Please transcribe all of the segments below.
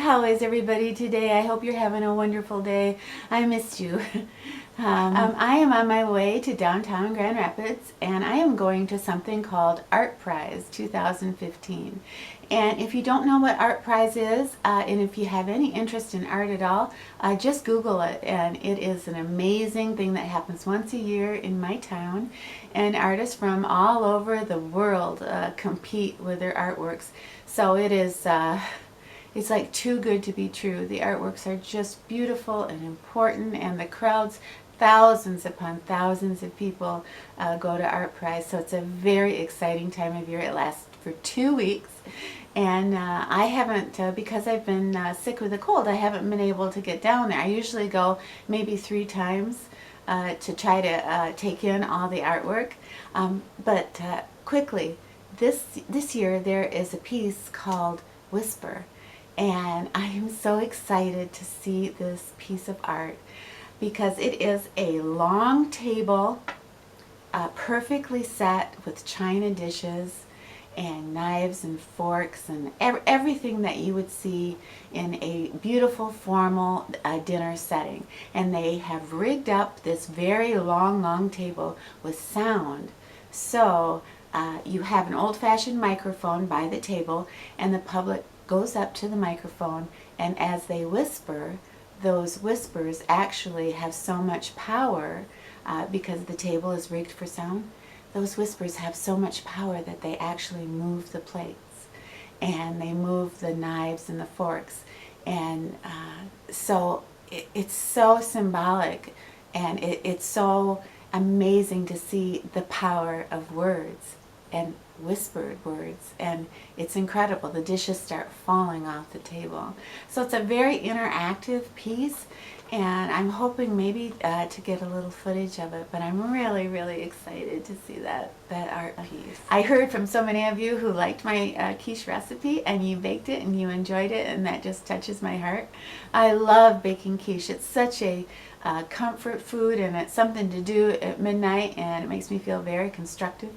How is everybody today? I hope you're having a wonderful day. I missed you. I am on my way to downtown Grand Rapids, and I am going to something called ArtPrize 2015. And if you don't know what ArtPrize is, and if you have any interest in art at all, just Google it, and it is an amazing thing that happens once a year in my town, and artists from all over the world compete with their artworks. So it is it's like too good to be true. The artworks are just beautiful and important, and the crowds, thousands upon thousands of people go to ArtPrize. So it's a very exciting time of year. It lasts for 2 weeks, and I haven't, because I've been sick with a cold, I haven't been able to get down there. I usually go maybe 3 times to try to take in all the artwork, but quickly, this year there is a piece called Whisper. And I am so excited to see this piece of art because it is a long table, perfectly set with china dishes and knives and forks and everything that you would see in a beautiful formal dinner setting. And they have rigged up this very long table with sound. So you have an old-fashioned microphone by the table, and the public goes up to the microphone, and as they whisper, those whispers actually have so much power because the table is rigged for sound. Those whispers have so much power that they actually move the plates, and they move the knives and the forks, and so it's so symbolic, and it's so amazing to see the power of words and whispered words, and it's incredible. The dishes start falling off the table. So it's a very interactive piece, and I'm hoping maybe to get a little footage of it, but I'm really excited to see that art piece. I heard from so many of you who liked my quiche recipe, and you baked it and you enjoyed it, and that just touches my heart. I love baking quiche. It's such a comfort food, and it's something to do at midnight, and it makes me feel very constructive.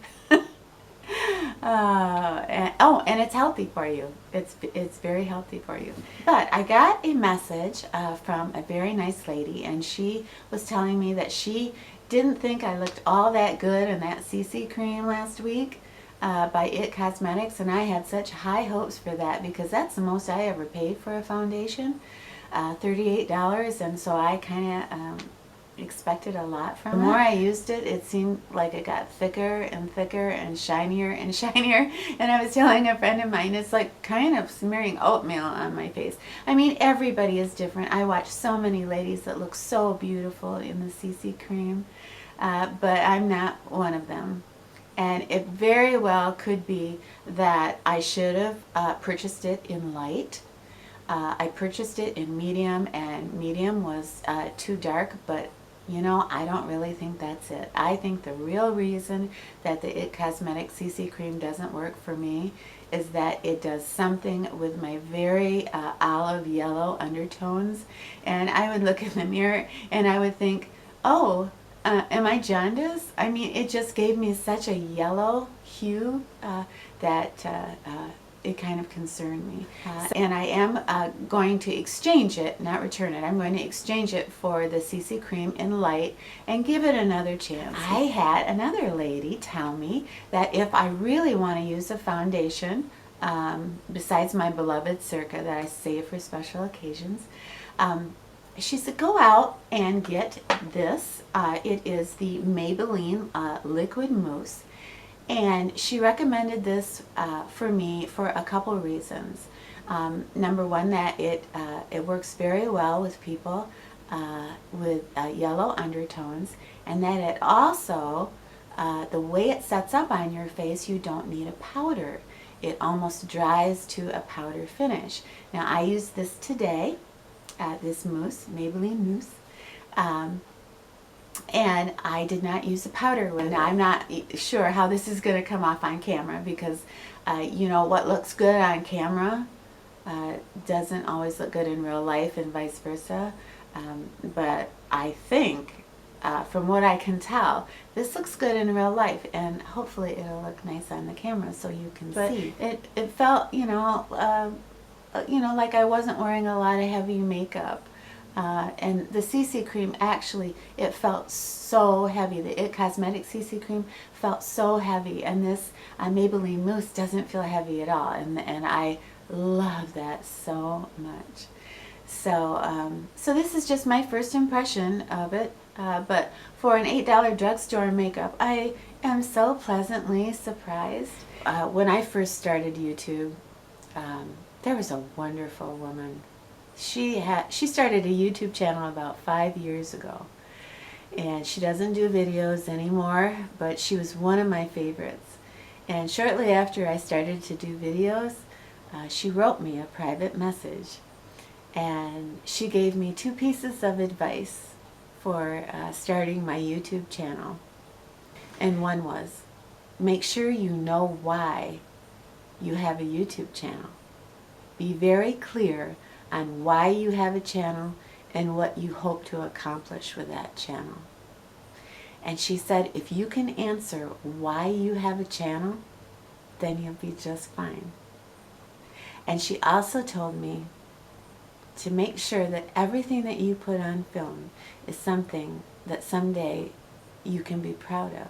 And it's healthy for you. It's very healthy for you. But I got a message from a very nice lady, and she was telling me that she didn't think I looked all that good in that CC cream last week by IT Cosmetics, and I had such high hopes for that because that's the most I ever paid for a foundation, $38, and so I kind of expected a lot from it. The more I used it, it seemed like it got thicker and thicker and shinier, and I was telling a friend of mine, it's like kind of smearing oatmeal on my face. I mean, everybody is different. I watch so many ladies that look so beautiful in the CC cream, but I'm not one of them. And it very well could be that I should have purchased it in light. I purchased it in medium, and medium was too dark, but you know, I don't really think that's it. I think the real reason that the IT Cosmetics CC cream doesn't work for me is that it does something with my very olive yellow undertones, and I would look in the mirror and I would think, oh, am I jaundiced? I mean, it just gave me such a yellow hue that it kind of concerned me. And I am going to exchange it, not return it. I'm going to exchange it for the CC cream in light and give it another chance. I had another lady tell me that if I really want to use a foundation, besides my beloved Circa that I save for special occasions, she said go out and get this. It is the Maybelline Liquid Mousse. And she recommended this for me for a couple reasons. Number one, that it works very well with people with yellow undertones, and that it also, the way it sets up on your face, you don't need a powder. It almost dries to a powder finish. Now I used this today, this mousse, Maybelline Mousse. And I did not use a powder with it. Now, I'm not sure how this is going to come off on camera because, you know, what looks good on camera doesn't always look good in real life and vice versa. But I think, from what I can tell, this looks good in real life, and hopefully it'll look nice on the camera so you can see. It felt, you know, you know, like I wasn't wearing a lot of heavy makeup. And the CC cream, actually, it felt so heavy. The It Cosmetics CC cream felt so heavy, and this Maybelline Mousse doesn't feel heavy at all, and I love that so much. So, so this is just my first impression of it, but for an $8 drugstore makeup, I am so pleasantly surprised. When I first started YouTube, there was a wonderful woman. She started a YouTube channel about 5 years ago, and she doesn't do videos anymore, but she was one of my favorites. And shortly after I started to do videos, she wrote me a private message, and she gave me 2 pieces of advice for starting my YouTube channel. And one was, make sure you know why you have a YouTube channel. Be very clear on why you have a channel and what you hope to accomplish with that channel. And she said, if you can answer why you have a channel, then you'll be just fine. And she also told me to make sure that everything that you put on film is something that someday you can be proud of.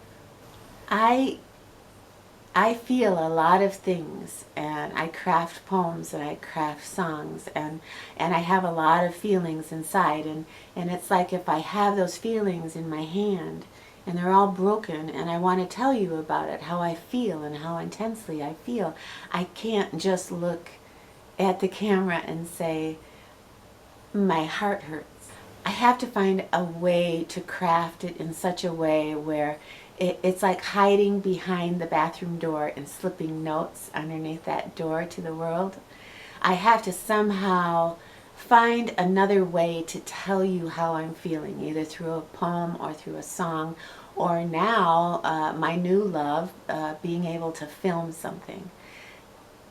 I feel a lot of things, and I craft poems and I craft songs, and I have a lot of feelings inside, and it's like if I have those feelings in my hand and they're all broken and I want to tell you about it, how I feel and how intensely I feel, I can't just look at the camera and say, my heart hurts. I have to find a way to craft it in such a way where it's like hiding behind the bathroom door and slipping notes underneath that door to the world. I have to somehow find another way to tell you how I'm feeling, either through a poem or through a song, or now my new love, being able to film something.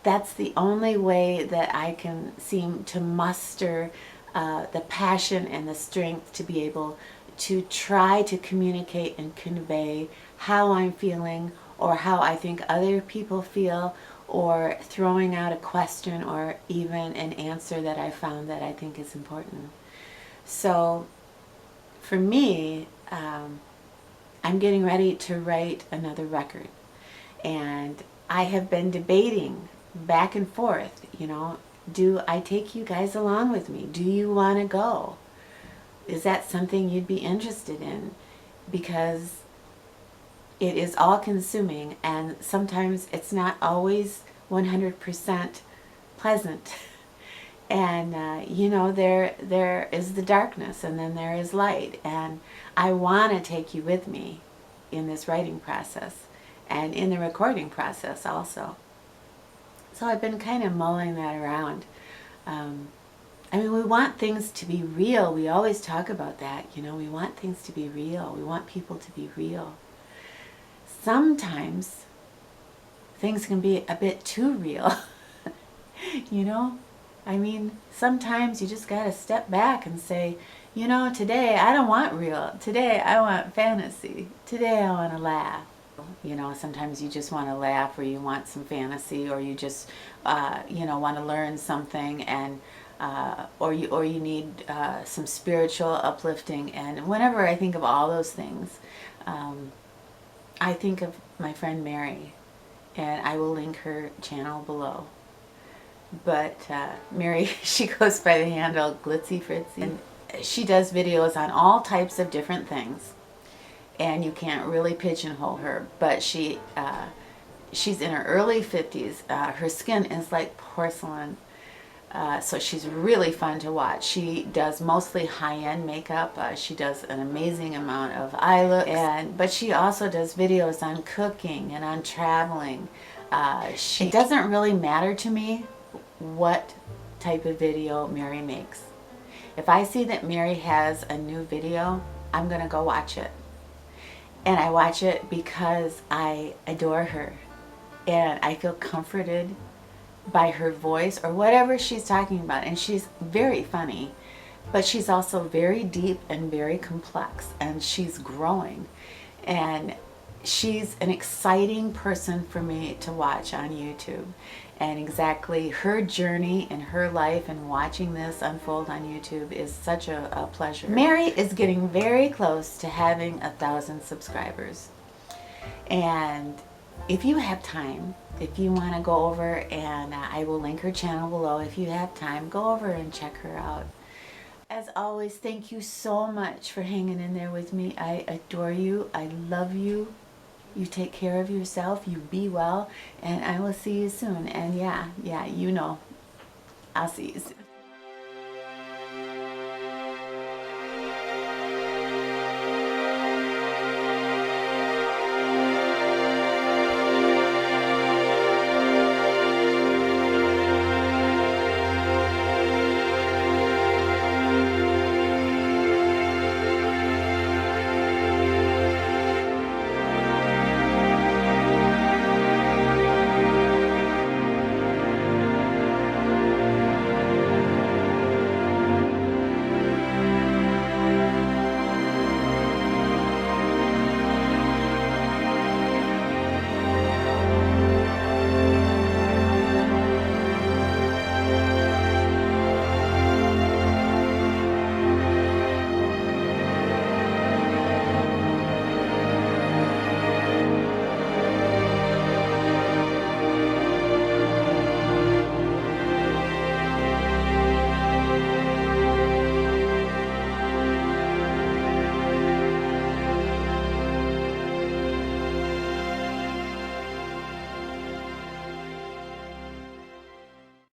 That's the only way that I can seem to muster the passion and the strength to be able to try to communicate and convey how I'm feeling, or how I think other people feel, or throwing out a question or even an answer that I found that I think is important. So for me, I'm getting ready to write another record, and I have been debating back and forth, you know, do I take you guys along with me? Do you want to go? Is that something you'd be interested in? Because it is all consuming, and sometimes it's not always 100% pleasant. And you know, there is the darkness, and then there is light, and I want to take you with me in this writing process and in the recording process also. So I've been kind of mulling that around. I mean, we want things to be real. We always talk about that, you know, we want things to be real. We want people to be real. Sometimes things can be a bit too real, you know? I mean, sometimes you just got to step back and say, you know, today I don't want real. Today I want fantasy. Today I want to laugh. You know, sometimes you just want to laugh, or you want some fantasy, or you just, you know, want to learn something, and or you need some spiritual uplifting. And whenever I think of all those things, I think of my friend Mary, and I will link her channel below. But Mary, she goes by the handle Glitzy Fritzy, and she does videos on all types of different things, and you can't really pigeonhole her. But she's in her early 50s. Her skin is like porcelain, so she's really fun to watch. She does mostly high-end makeup. She does an amazing amount of eye looks, but she also does videos on cooking and on traveling. It doesn't really matter to me what type of video Mary makes. If I see that Mary has a new video, I'm gonna go watch it. And I watch it because I adore her, and I feel comforted by her voice or whatever she's talking about. And she's very funny, but she's also very deep and very complex, and she's growing. And she's an exciting person for me to watch on YouTube. And exactly her journey in her life and watching this unfold on YouTube is such a pleasure. Mary is getting very close to having 1,000 subscribers. And if you have time, if you want to go over, and I will link her channel below, if you have time, go over and check her out. As always, thank you so much for hanging in there with me. I adore you. I love you. You take care of yourself. You be well. And I will see you soon. And yeah, you know, I'll see you soon.